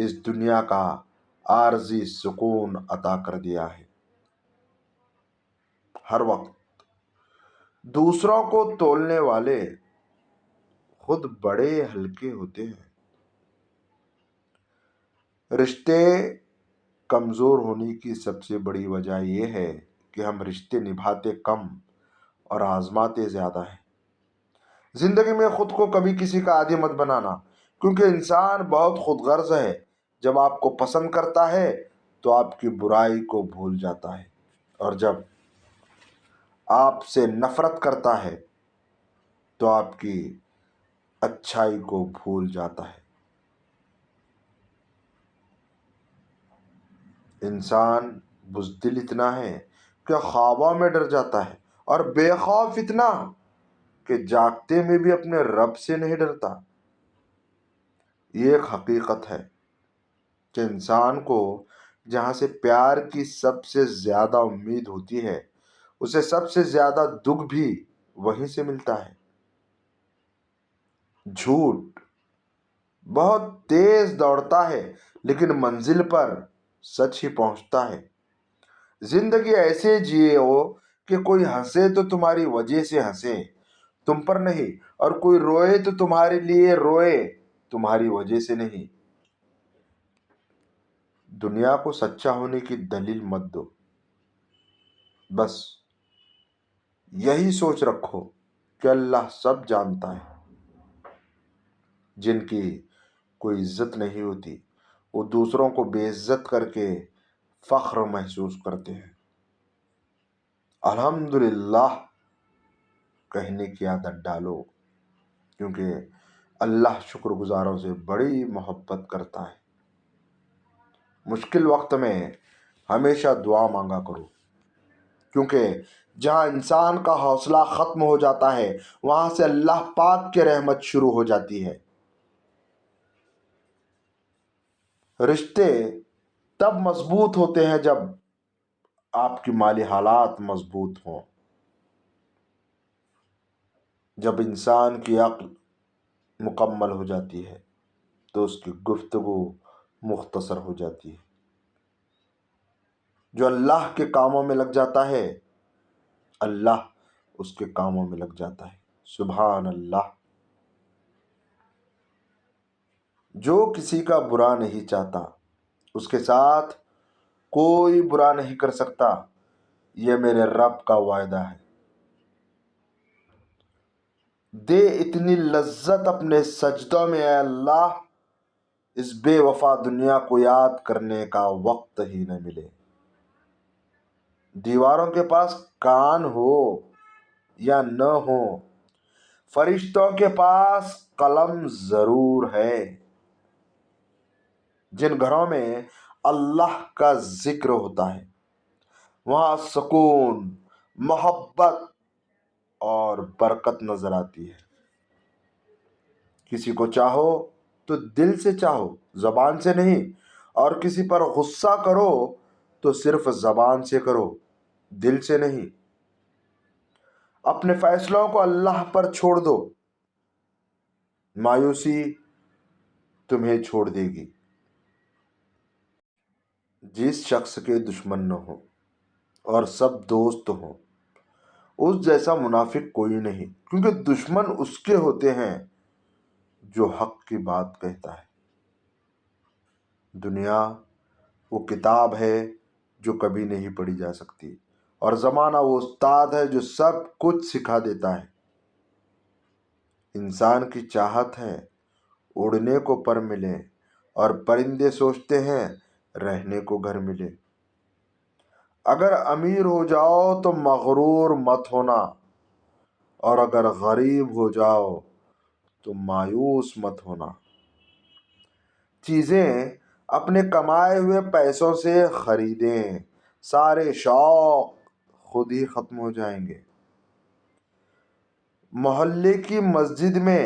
اس دنیا کا عارضی سکون عطا کر دیا ہے۔ ہر وقت دوسروں کو تولنے والے خود بڑے ہلکے ہوتے ہیں۔ رشتے کمزور ہونے کی سب سے بڑی وجہ یہ ہے کہ ہم رشتے نبھاتے کم اور آزماتے زیادہ ہیں۔ زندگی میں خود کو کبھی کسی کا عادی مت بنانا، کیونکہ انسان بہت خود غرض ہے۔ جب آپ کو پسند کرتا ہے تو آپ کی برائی کو بھول جاتا ہے، اور جب آپ سے نفرت کرتا ہے تو آپ کی اچھائی کو بھول جاتا ہے۔ انسان بزدل اتنا ہے کہ خوابوں میں ڈر جاتا ہے، اور بے خوف اتنا کہ جاگتے میں بھی اپنے رب سے نہیں ڈرتا۔ یہ ایک حقیقت ہے کہ انسان کو جہاں سے پیار کی سب سے زیادہ امید ہوتی ہے، اسے سب سے زیادہ دکھ بھی وہیں سے ملتا ہے۔ جھوٹ بہت تیز دوڑتا ہے، لیکن منزل پر سچ ہی پہنچتا ہے۔ زندگی ایسے جیے ہو کہ کوئی ہنسے تو تمہاری وجہ سے ہنسے، تم پر نہیں، اور کوئی روئے تو تمہارے لیے روئے، تمہاری وجہ سے نہیں۔ دنیا کو سچا ہونے کی دلیل مت دو، بس یہی سوچ رکھو کہ اللہ سب جانتا ہے۔ جن کی کوئی عزت نہیں ہوتی وہ دوسروں کو بے عزت کر کے فخر محسوس کرتے ہیں۔ الحمدللہ کہنے کی عادت ڈالو، کیونکہ اللہ شکر گزاروں سے بڑی محبت کرتا ہے۔ مشکل وقت میں ہمیشہ دعا مانگا کرو، کیونکہ جہاں انسان کا حوصلہ ختم ہو جاتا ہے وہاں سے اللہ پاک کی رحمت شروع ہو جاتی ہے۔ رشتے تب مضبوط ہوتے ہیں جب آپ کی مالی حالات مضبوط ہوں۔ جب انسان کی عقل مکمل ہو جاتی ہے تو اس کی گفتگو مختصر ہو جاتی ہے۔ جو اللہ کے کاموں میں لگ جاتا ہے اللہ اس کے کاموں میں لگ جاتا ہے۔ سبحان اللہ۔ جو کسی کا برا نہیں چاہتا اس کے ساتھ کوئی برا نہیں کر سکتا، یہ میرے رب کا وعدہ ہے۔ دے اتنی لذت اپنے سجدوں میں اے اللہ، اس بے وفا دنیا کو یاد کرنے کا وقت ہی نہ ملے۔ دیواروں کے پاس کان ہو یا نہ ہو، فرشتوں کے پاس قلم ضرور ہے۔ جن گھروں میں اللہ کا ذکر ہوتا ہے وہاں سکون، محبت اور برکت نظر آتی ہے۔ کسی کو چاہو تو دل سے چاہو، زبان سے نہیں، اور کسی پر غصہ کرو تو صرف زبان سے کرو، دل سے نہیں۔ اپنے فیصلوں کو اللہ پر چھوڑ دو، مایوسی تمہیں چھوڑ دے گی۔ جس شخص کے دشمن نہ ہو اور سب دوست ہوں، اس جیسا منافق کوئی نہیں، کیونکہ دشمن اس کے ہوتے ہیں جو حق کی بات کہتا ہے۔ دنیا وہ کتاب ہے جو کبھی نہیں پڑھی جا سکتی، اور زمانہ وہ استاد ہے جو سب کچھ سکھا دیتا ہے۔ انسان کی چاہت ہے اڑنے کو پر ملے، اور پرندے سوچتے ہیں رہنے کو گھر ملے۔ اگر امیر ہو جاؤ تو مغرور مت ہونا، اور اگر غریب ہو جاؤ تو مایوس مت ہونا۔ چیزیں اپنے کمائے ہوئے پیسوں سے خریدیں، سارے شوق خود ہی ختم ہو جائیں گے۔ محلے کی مسجد میں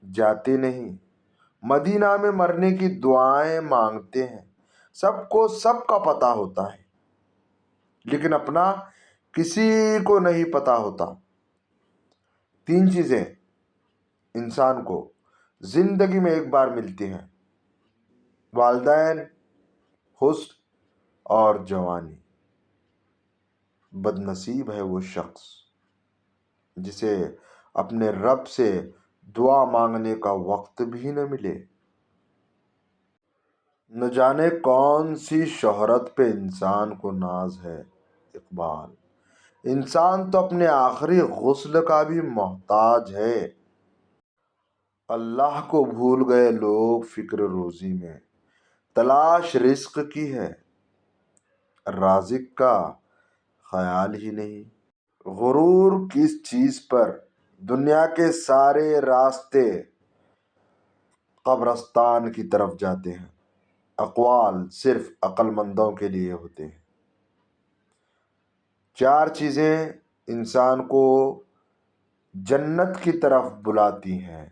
جاتے نہیں، مدینہ میں مرنے کی دعائیں مانگتے ہیں۔ سب کو سب کا پتہ ہوتا ہے، لیکن اپنا کسی کو نہیں پتہ ہوتا۔ 3 چیزیں انسان کو زندگی میں ایک بار ملتی ہیں: والدین، حسن اور جوانی۔ بد نصیب ہے وہ شخص جسے اپنے رب سے دعا مانگنے کا وقت بھی نہ ملے۔ نہ جانے کون سی شہرت پہ انسان کو ناز ہے اقبال، انسان تو اپنے آخری غسل کا بھی محتاج ہے۔ اللہ کو بھول گئے لوگ فکر روزی میں، تلاش رزق کی ہے رازق کا خیال ہی نہیں۔ غرور کس چیز پر؟ دنیا کے سارے راستے قبرستان کی طرف جاتے ہیں، اقوال صرف عقل مندوں کے لیے ہوتے ہیں۔ 4 چیزیں انسان کو جنت کی طرف بلاتی ہیں: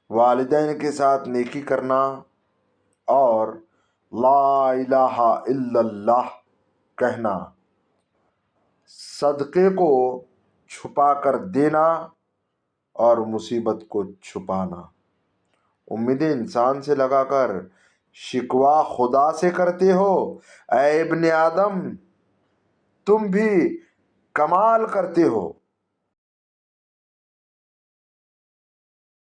والدین کے ساتھ نیکی کرنا اور لا الہ الا اللہ کہنا، صدقے کو چھپا کر دینا اور مصیبت کو چھپانا۔ امیدیں انسان سے لگا کر شکوہ خدا سے کرتے ہو۔ اے ابن آدم، تم بھی کمال کرتے ہو،